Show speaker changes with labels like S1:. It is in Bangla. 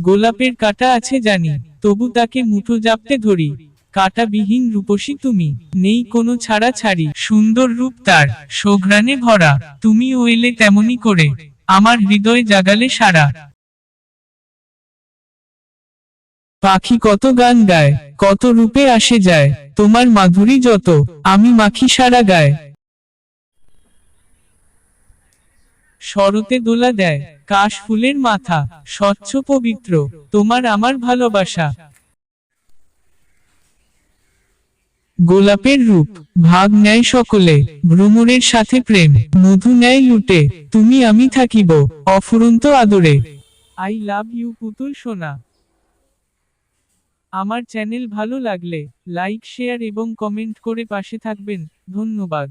S1: গোলাপের কাঁটা আছে জানি, তবু তাকে মুঠো জাপটে ধরি। কাঁটাবিহীন রূপসী তুমি, নেই কোনো ছাড়া ছাড়ি। সুন্দর রূপ তার, সুঘ্রাণে ভরা, তুমিও এলে তেমনি করে, আমার হৃদয় জাগালে সারা। পাখি কত গান গায়, কত রূপে আসে যায়, তোমার মাধুরী যত, আমি মাখি সারা গায়। শরতে দোলা দেয় কাশ ফুলের মাথা, স্বচ্ছ পবিত্র, তোমার আমার ভালোবাসা। গোলাপের রূপ, ভাগ নেয় সকলে, ভ্রমরের সাথে প্রেম, মধু নেয় লুটে, তুমি আমি থাকিব, অফুরন্ত আদরে। আই লাভ ইউ পুতুল সোনা। আমার চ্যানেল ভালো লাগলে লাইক শেয়ার এবং কমেন্ট করে পাশে থাকবেন। ধন্যবাদ।